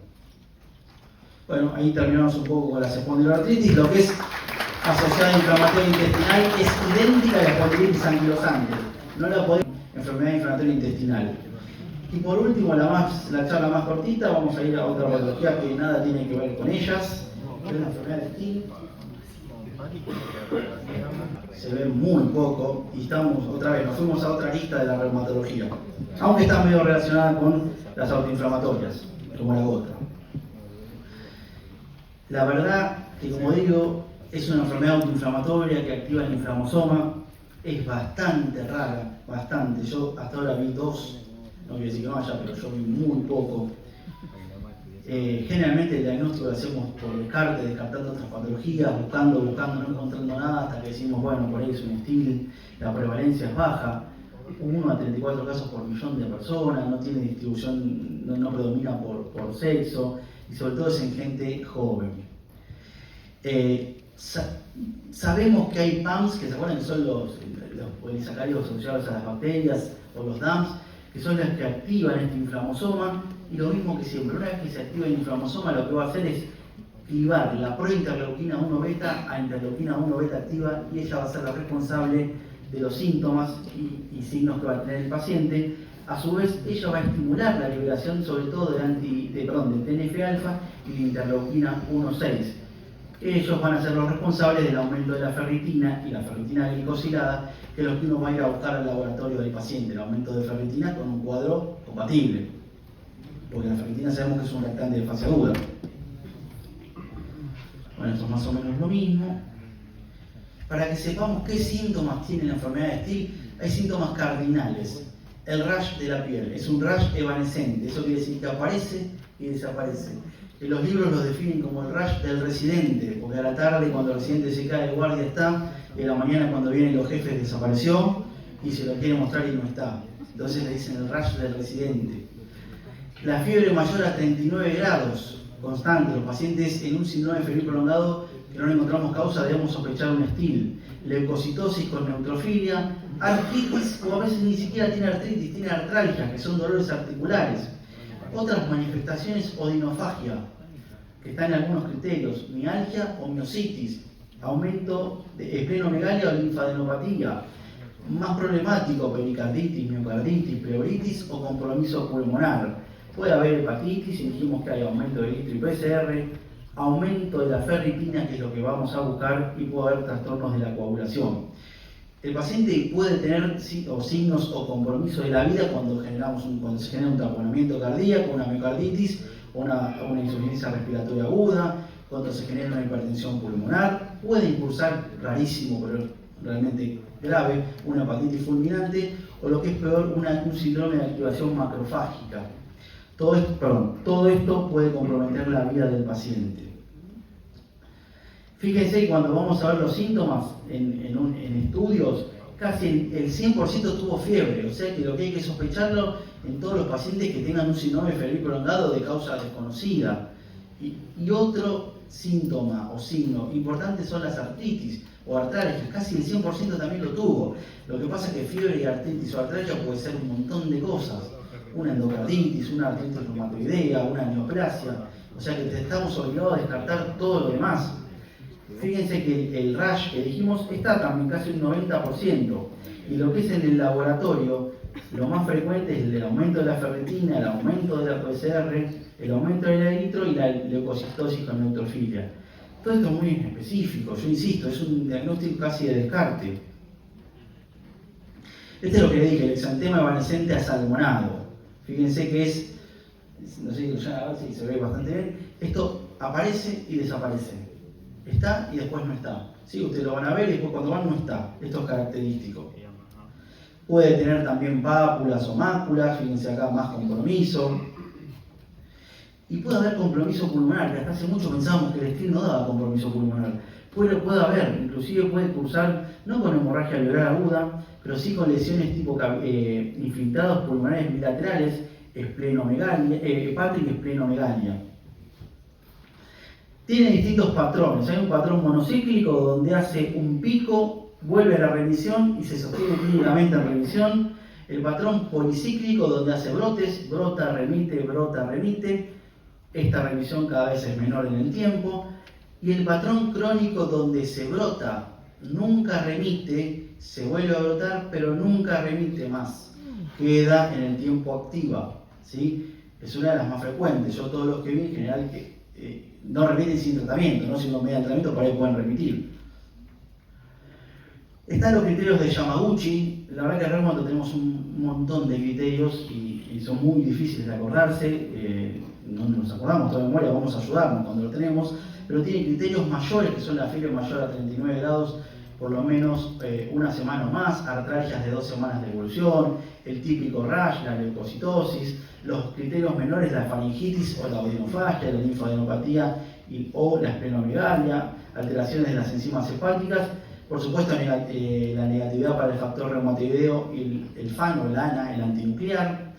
Bueno, ahí terminamos un poco con la espondiloartritis. Lo que es asociada a inflamatoria intestinal es idéntica a la espondilitis anquilosante. No la podemos enfermedad inflamatoria intestinal. Y por último, la charla más cortita, vamos a ir a otra patología que nada tiene que ver con ellas, que es la enfermedad de Still. Se ve muy poco y nos fuimos a otra lista de la reumatología, aunque está medio relacionada con las autoinflamatorias, como la gota. La verdad que, como digo, es una enfermedad autoinflamatoria que activa el inflamosoma, es bastante rara, bastante. Yo hasta ahora vi 2, no voy a decir que no haya, pero yo vi muy poco. Generalmente el diagnóstico lo hacemos por descarte, descartando otras patologías, buscando, no encontrando nada, hasta que decimos, bueno, por ahí es un Still, la prevalencia es baja, 1 a 34 casos por millón de personas, no tiene distribución, no predomina por sexo, y sobre todo es en gente joven. Sabemos que hay PAMs, que se acuerdan que son los polisacáridos asociados a las bacterias, o los DAMs, que son las que activan este inflamosoma, y lo mismo que siempre, una vez que se activa el inflamosoma, lo que va a hacer es clivar la prointerleuquina 1 beta a interleuquina 1 beta activa, y ella va a ser la responsable de los síntomas y signos que va a tener el paciente. A su vez, ella va a estimular la liberación sobre todo del TNF-alfa y de interleuquina 1,6. Ellos van a ser los responsables del aumento de la ferritina y la ferritina glicosilada, que es lo que uno va a ir a buscar al laboratorio del paciente, el aumento de ferritina con un cuadro compatible, porque la ferritina sabemos que es un reactante de fase aguda. Bueno, esto es más o menos lo mismo. Para que sepamos qué síntomas tiene la enfermedad de Still, hay síntomas cardinales. El rash de la piel es un rash evanescente, eso quiere decir que aparece y desaparece. En los libros los definen como el rash del residente, porque a la tarde cuando el residente se cae, el guardia está, y a la mañana cuando vienen los jefes desapareció y se lo quiere mostrar y no está. Entonces le dicen el rash del residente. La fiebre mayor a 39 grados, constante, los pacientes en un síndrome febril prolongado que no le encontramos causa debemos sospechar un Still. Leucocitosis con neutrofilia, artritis, o a veces ni siquiera tiene artritis, tiene artralgia, que son dolores articulares. Otras manifestaciones, odinofagia, que está en algunos criterios, mialgia o miositis, aumento de esplenomegalia o linfadenopatía, más problemático, pericarditis, miocarditis, pleuritis o compromiso pulmonar. Puede haber hepatitis, y dijimos que hay aumento de litro y PCR, aumento de la ferritina, que es lo que vamos a buscar, y puede haber trastornos de la coagulación. El paciente puede tener signos o compromiso de la vida cuando se genera un taponamiento cardíaco, una miocarditis, una insuficiencia respiratoria aguda, cuando se genera una hipertensión pulmonar, puede impulsar, rarísimo pero realmente grave, una hepatitis fulminante, o lo que es peor, un síndrome de activación macrofágica. Todo esto puede comprometer la vida del paciente. Fíjense que cuando vamos a ver los síntomas en estudios, casi el 100% tuvo fiebre, o sea que lo que hay que sospecharlo en todos los pacientes que tengan un síndrome febril prolongado de causa desconocida. Y otro síntoma o signo importante son las artritis o artralgias, casi el 100% también lo tuvo. Lo que pasa es que fiebre y artritis o artralgia puede ser un montón de cosas. Una endocarditis, una artritis reumatoidea, una neoplasia, o sea que estamos obligados a descartar todo lo demás. Fíjense que el rash que dijimos está también casi un 90%, y lo que es en el laboratorio, lo más frecuente es el aumento de la ferritina, el aumento de la PCR, el aumento del eritro y la leucocitosis con neutrofilia. Todo esto es muy específico, yo insisto, es un diagnóstico casi de descarte. Este es lo que le dije, el exantema evanescente asalmonado. Fíjense que es, no sé, ya a ver si se ve bastante bien, esto aparece y desaparece. Está y después no está. ¿Sí? Ustedes lo van a ver y después cuando van no está. Esto es característico. Puede tener también pápulas o máculas, fíjense acá más compromiso. Y puede haber compromiso pulmonar, que hasta hace mucho pensábamos que el Still no daba compromiso pulmonar. Puede haber, inclusive puede cursar, no con hemorragia alveolar aguda, pero sí con lesiones tipo infiltrados pulmonares bilaterales, hepática y esplenomegalia. Tiene distintos patrones. Hay un patrón monocíclico donde hace un pico, vuelve a la remisión y se sostiene clínicamente en remisión. El patrón policíclico donde hace brotes, brota, remite, esta remisión cada vez es menor en el tiempo, y el patrón crónico donde se brota, nunca remite, se vuelve a brotar, pero nunca remite más, queda en el tiempo activa, ¿sí? Es una de las más frecuentes. Yo todos los que vi en general que no remiten sin tratamiento, ¿no? Si uno media tratamiento por ahí pueden remitir. Están los criterios de Yamaguchi. La verdad que en Reumato tenemos un montón de criterios y son muy difíciles de acordarse. No nos acordamos toda memoria, vamos a ayudarnos cuando lo tenemos, pero tiene criterios mayores que son la fiebre mayor a 39 grados, por lo menos una semana o más, artralgias de 2 semanas de evolución, el típico rash, la leucocitosis, los criterios menores, la faringitis o la odinofagia, la linfadenopatía o la esplenomegalia, alteraciones de las enzimas hepáticas, por supuesto la negatividad para el factor reumatoideo, el FAN o el ANA, el antinuclear,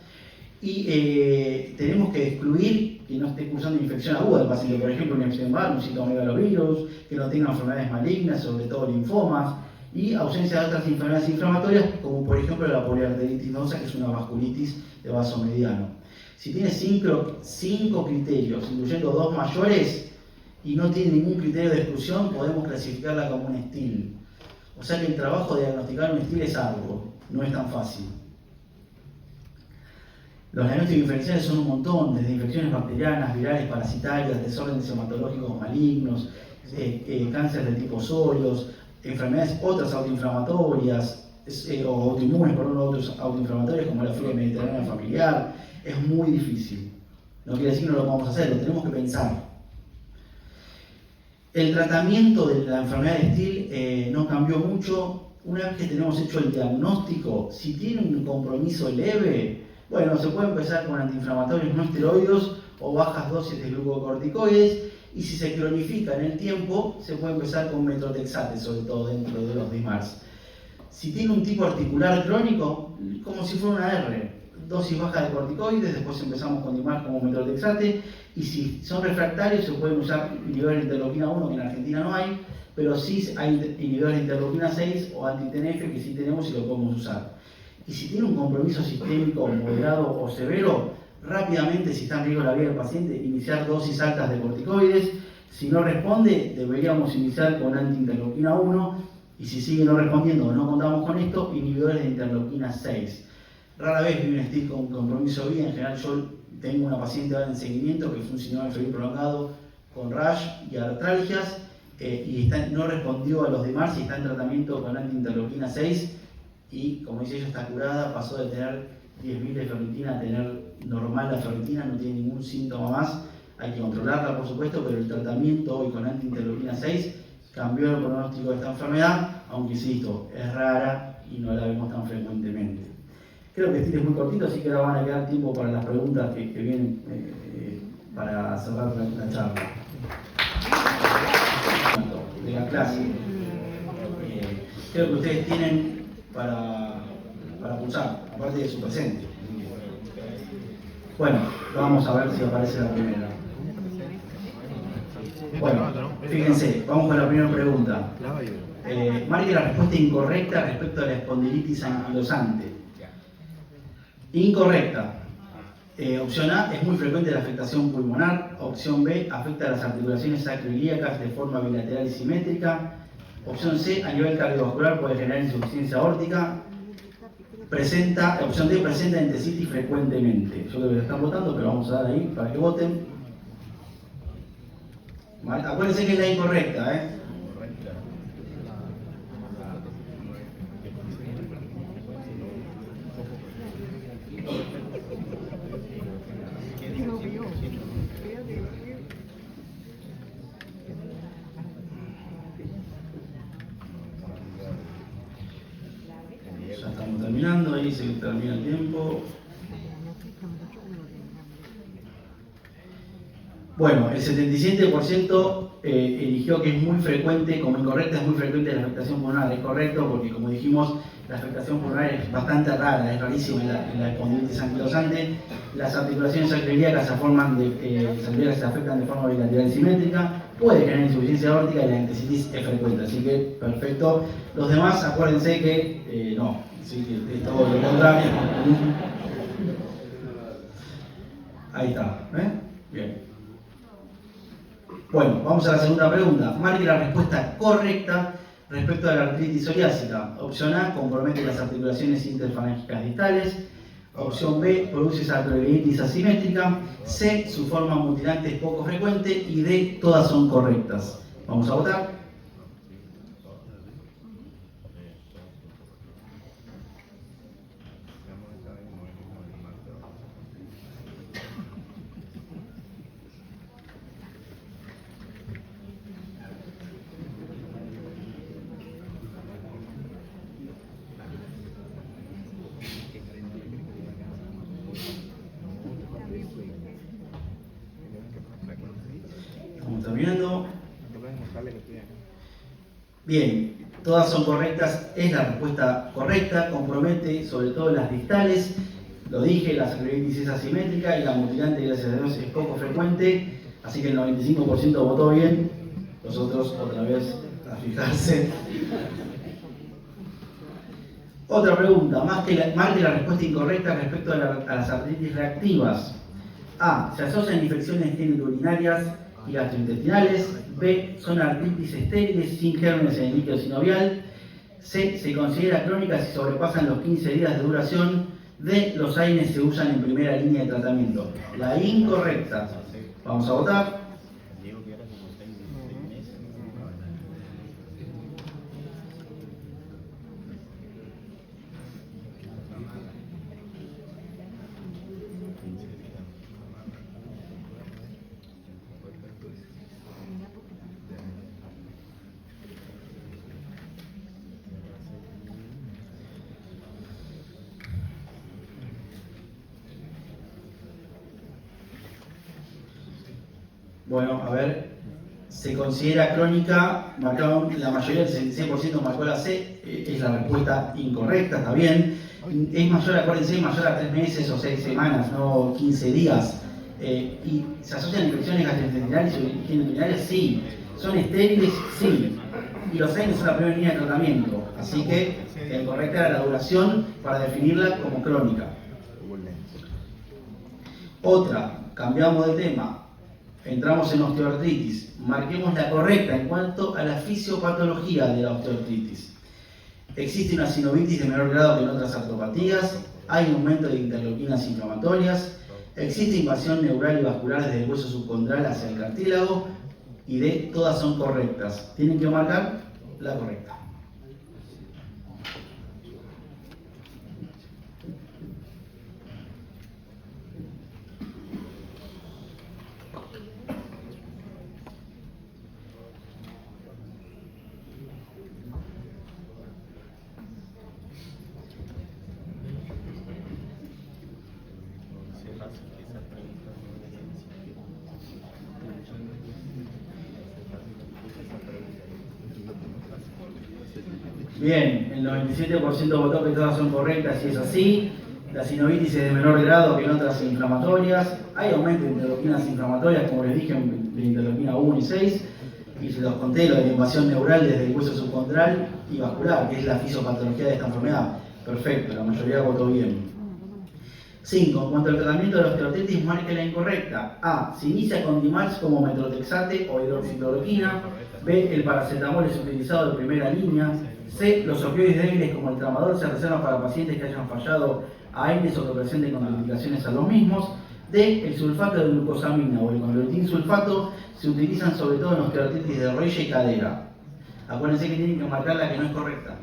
y tenemos que excluir que no esté cursando infección aguda del paciente, por ejemplo un Epstein-Barr, un citomegalovirus, que no tenga enfermedades malignas, sobre todo linfomas, y ausencia de otras enfermedades inflamatorias, como por ejemplo la poliarteritis nodosa, que es una vasculitis de vaso mediano. Si tiene 5 criterios, incluyendo 2 mayores, y no tiene ningún criterio de exclusión, podemos clasificarla como un STIL. O sea que el trabajo de diagnosticar un STIL es arduo, no es tan fácil. Los diagnósticos diferenciales son un montón, desde infecciones bacterianas, virales, parasitarias, desórdenes hematológicos malignos, cáncer de tipo sólidos, enfermedades otras autoinflamatorias, o autoinmunes por otros autoinflamatorios como la fiebre mediterránea familiar. Es muy difícil. No quiere decir que no lo podamos hacer, lo tenemos que pensar. El tratamiento de la enfermedad de STIL no cambió mucho. Una vez que tenemos hecho el diagnóstico, si tiene un compromiso leve, bueno, se puede empezar con antiinflamatorios no esteroides o bajas dosis de glucocorticoides, y si se cronifica en el tiempo, se puede empezar con metrotexate, sobre todo dentro de los DIMARS. Si tiene un tipo articular crónico, como si fuera una R, dosis baja de corticoides, después empezamos con DIMARS como metrotexate, y si son refractarios se pueden usar inhibidores de interleuquina 1, que en Argentina no hay, pero sí hay inhibidores de interleuquina 6 o anti-TNF que sí tenemos y lo podemos usar. Y si tiene un compromiso sistémico moderado o severo, rápidamente, si está en riesgo la vida del paciente, iniciar dosis altas de corticoides. Si no responde, deberíamos iniciar con anti-interleuquina 1, y si sigue no respondiendo o no contamos con esto, inhibidores de interleuquina 6. Rara vez vi un STIL con compromiso bien. En general yo tengo una paciente ahora en seguimiento que fue un síndrome febril prolongado con rash y artralgias, y no respondió a los demás y está en tratamiento con anti-interleuquina 6, y como dice ella, está curada, pasó de tener 10.000 de ferritina a tener normal la ferritina, no tiene ningún síntoma más. Hay que controlarla, por supuesto, pero el tratamiento hoy con anti-interleuquina 6 cambió el pronóstico de esta enfermedad, aunque insisto, es rara y no la vemos tan frecuentemente. Creo que este es muy cortito, así que ahora van a quedar tiempo para las preguntas que vienen para cerrar la charla. De la clase. Creo que ustedes tienen para pulsar, aparte de su presente. Bueno, vamos a ver si aparece la primera. Bueno, fíjense, vamos con la primera pregunta. Marque la respuesta incorrecta respecto a la espondilitis anquilosante. Incorrecta. Opción A, es muy frecuente la afectación pulmonar. Opción B, afecta a las articulaciones sacroiliacas de forma bilateral y simétrica. Opción C, a nivel cardiovascular puede generar insuficiencia aórtica. Opción D, presenta entesitis frecuentemente. Yo creo que lo están votando, pero vamos a dar ahí para que voten. Acuérdense que es la incorrecta, ¿eh? Ya estamos terminando, ahí se termina el tiempo. Bueno, el 77% eligió que es muy frecuente, como incorrecta, es muy frecuente la afectación pulmonar. Es correcto porque, como dijimos, la afectación pulmonar es bastante rara, es rarísima en la espondilitis anquilosante. Las articulaciones sacroiliacas se afectan de forma bilateral y simétrica, puede generar insuficiencia aórtica y la entesitis es frecuente, así que perfecto. Los demás, acuérdense que no, ¿sí? Que es todo lo contrario. Ahí está, ¿eh? Bien. Bueno, vamos a la segunda pregunta. Marque la respuesta correcta respecto a la artritis psoriásica. Opción A, compromete las articulaciones interfalángicas distales. Opción B, produce sarcoidomitis asimétrica. C, su forma mutilante es poco frecuente. Y D, todas son correctas. Vamos a votar. Estamos terminando. Bien, todas son correctas, es la respuesta correcta, compromete sobre todo las distales, lo dije, la sarcoidomitis es asimétrica y la mutilante, gracias a Dios, es poco frecuente, así que el 95% votó bien, los otros otra vez a fijarse. Otra pregunta, marque la respuesta incorrecta respecto a las artritis reactivas. A, se asocian infecciones genitourinarias y gastrointestinales. B, son artritis estériles sin gérmenes en el líquido sinovial. C, se considera crónica si sobrepasan los 15 días de duración. D, los AINES se usan en primera línea de tratamiento. La incorrecta. Vamos a votar. Bueno, a ver, se considera crónica, marcaron, la mayoría del 66% marcó la C, es la respuesta incorrecta, está bien. Es mayor, acuérdense, mayor a 3 meses o 6 semanas, no 15 días. ¿Y se asocian infecciones gastrointestinales y genitourinarias? Sí. ¿Son estériles? Sí. Y los AINES son la primera línea de tratamiento, así que la correcta era la duración para definirla como crónica. Otra, cambiamos de tema. Entramos en osteoartritis. Marquemos la correcta en cuanto a la fisiopatología de la osteoartritis. Existe una sinovitis de menor grado que en otras artropatías. Hay aumento de interleuquinas inflamatorias. Existe invasión neural y vascular desde el hueso subcondral hacia el cartílago. Y D, todas son correctas. Tienen que marcar la correcta. Bien, el 97% votó que todas son correctas y es así. La sinovitis es de menor grado que en otras inflamatorias. Hay aumento de interleuquinas inflamatorias, como les dije, de interleuquina 1 y 6. Y se los conté, lo de la invasión neural desde el hueso subcondral y vascular, que es la fisiopatología de esta enfermedad. Perfecto, la mayoría votó bien. 5. En cuanto al tratamiento de la osteoartritis, marque la incorrecta. A. Se inicia con DIMARS como metrotexate o hidroxicloroquina. B. El paracetamol es utilizado de primera línea. C. Los opioides débiles como el tramadol se reservan para pacientes que hayan fallado a AINES o que presenten contraindicaciones a los mismos. D. El sulfato de glucosamina o el convertin sulfato se utilizan sobre todo en osteoartritis de rodilla y cadera. Acuérdense que tienen que marcar la que no es correcta.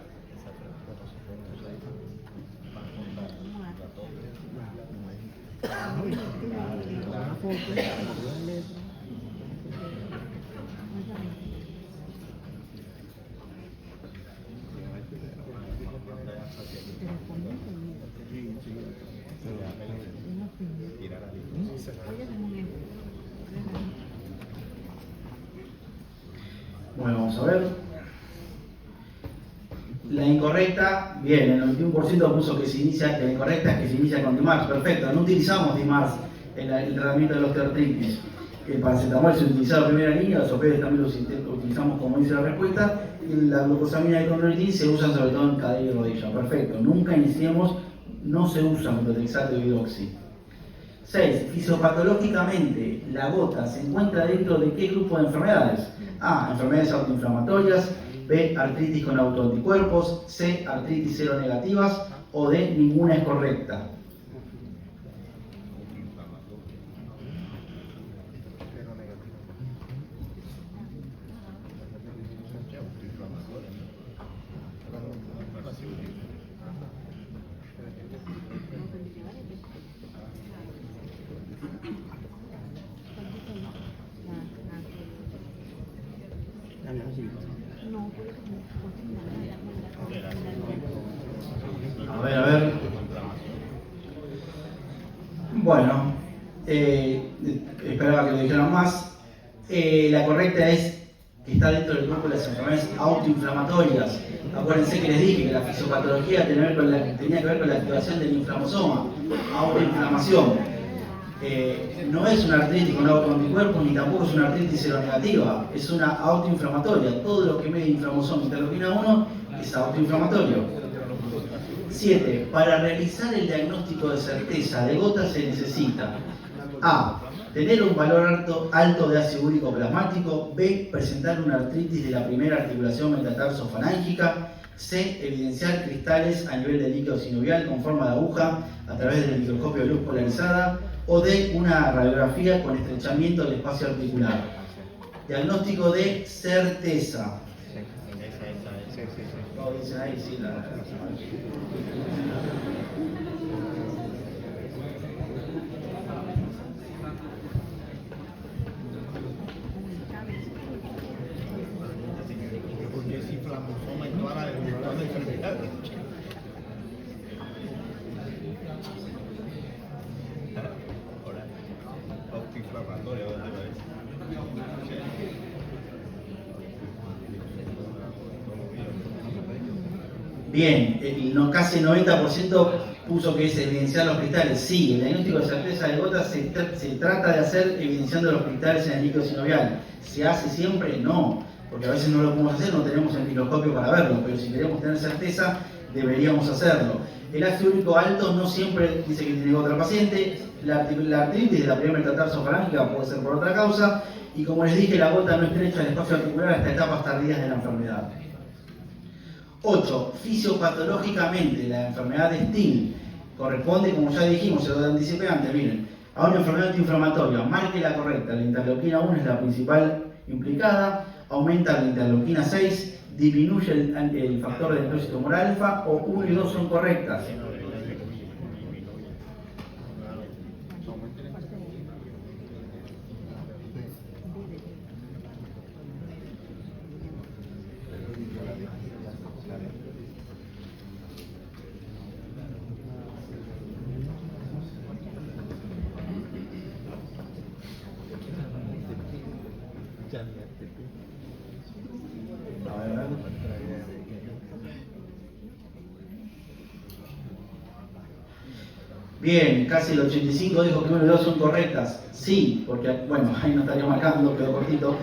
Bueno, vamos a ver. La incorrecta, bien, el 91% puso que se inicia, que la incorrecta es que se inicia con DIMARS. Perfecto, no utilizamos DIMARS en el tratamiento de la osteoartritis. El paracetamol se utiliza en primera línea, los opioides también los utilizamos como dice la respuesta, y la glucosamina y el convertin se usan sobre todo en cadera y rodilla. Perfecto, nunca iniciemos, no se usa metrotexato y hidroxi. 6. Fisiopatológicamente, la gota se encuentra dentro de qué grupo de enfermedades. A. Enfermedades autoinflamatorias. B. Artritis con autoanticuerpos. C. Artritis seronegativas. O D. Ninguna es correcta. A ver. Bueno, esperaba que lo dijeran más. La correcta es que está dentro del grupo de las enfermedades autoinflamatorias. Acuérdense que les dije que la fisiopatología tenía que ver con la activación del inflamosoma, autoinflamación. No es una artritis con autoanticuerpos ni tampoco es una artritis seronegativa, es una autoinflamatoria. Todo lo que mide inflamosoma interleuquina 1 es autoinflamatorio. 7. Para realizar el diagnóstico de certeza de gota se necesita A. Tener un valor alto de ácido úrico plasmático. B. Presentar una artritis de la primera articulación metatarso-falángica. C. Evidenciar cristales a nivel de líquido sinovial con forma de aguja a través del microscopio de luz polarizada. O D. Una radiografía con estrechamiento del espacio articular. Diagnóstico de certeza. ¿Cómo dicen ahí? Sí, porque es inflamosoma en todas las enfermedades. Autoinflamatoria, ¿dónde va eso? Bien, casi el 90% puso que es evidenciar los cristales. Sí, el diagnóstico de certeza de gota se trata de hacer evidenciando los cristales en el líquido sinovial. ¿Se hace siempre? No, porque a veces no lo podemos hacer, no tenemos el microscopio para verlo, pero si queremos tener certeza, deberíamos hacerlo. El ácido úrico alto no siempre dice que tiene otra paciente. La artritis de la primera metatarso-falángica puede ser por otra causa. Y como les dije, la gota no estrecha el espacio articular hasta etapas tardías de la enfermedad. 8. Fisiopatológicamente, la enfermedad de Still corresponde, como ya dijimos, se lo anticipé antes, miren, a una enfermedad antiinflamatoria. Marque la correcta. La interleuquina 1 es la principal implicada. Aumenta la interleuquina 6. Disminuye el factor de necrosis tumoral alfa. O 1 y 2 son correctas. Bien, casi el 85 dijo que 1 y 2 son correctas. Sí, porque, bueno, ahí no estaría marcando, quedó cortito.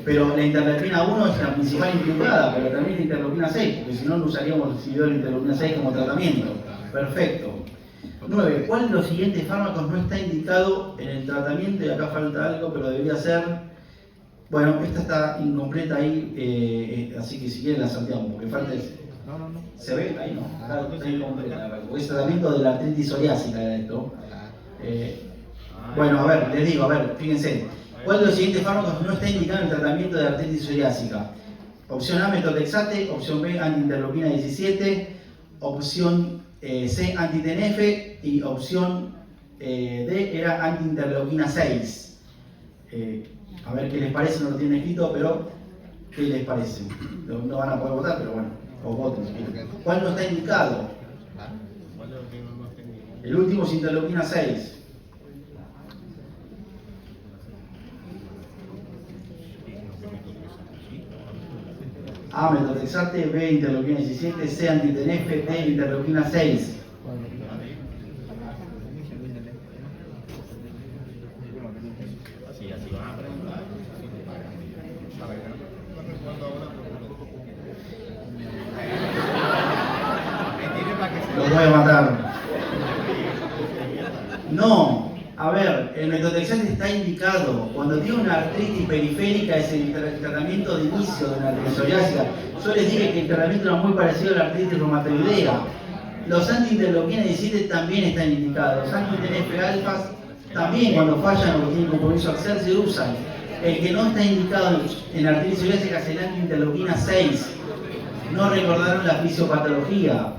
Pero la interleuquina 1 es la principal implicada, pero también la interleuquina 6, porque si no, no usaríamos el inhibidor de la interleuquina 6 como tratamiento. Perfecto. 9. ¿Cuál de los siguientes fármacos no está indicado en el tratamiento? Y acá falta algo, pero debería ser... Bueno, esta está incompleta ahí, así que si quieren la salteamos, porque falta ese. No. ¿Se ve? Ahí no. Claro, está incompleta. Porque es tratamiento de la artritis psoriásica de esto. Bueno, a ver, les digo, fíjense. ¿Cuál de los siguientes fármacos no está indicado en el tratamiento de artritis psoriásica? Opción A, methotrexate. Opción B, antiinterleuquina 17. Opción C, anti-TNF. Y opción D era antiinterleuquina 6. A ver qué les parece, no lo tienen escrito, pero ¿qué les parece? No van a poder votar, pero bueno, o voten. ¿Cuál no está indicado? El último es interleuquina 6. A, methotrexate. B, interleuquina 17. C, anti-TNF. D, interleuquina 6. Los voy a matar. No, A ver, el metotrexato está indicado cuando tiene una artritis periférica, es el tratamiento de inicio de una artritis psoriásica. Yo les dije que el tratamiento era muy parecido a la artritis reumatoidea. Los antiinterleuquina 17 también están indicados. Los anti-TNF-alfas también, cuando fallan o tienen compromiso axial, se usan. El que no está indicado en artritis psoriásica es el anti-interleuquina 6. No recordaron la fisiopatología.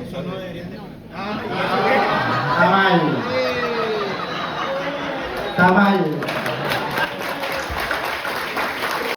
Eso no deberían de... Está mal. Está mal.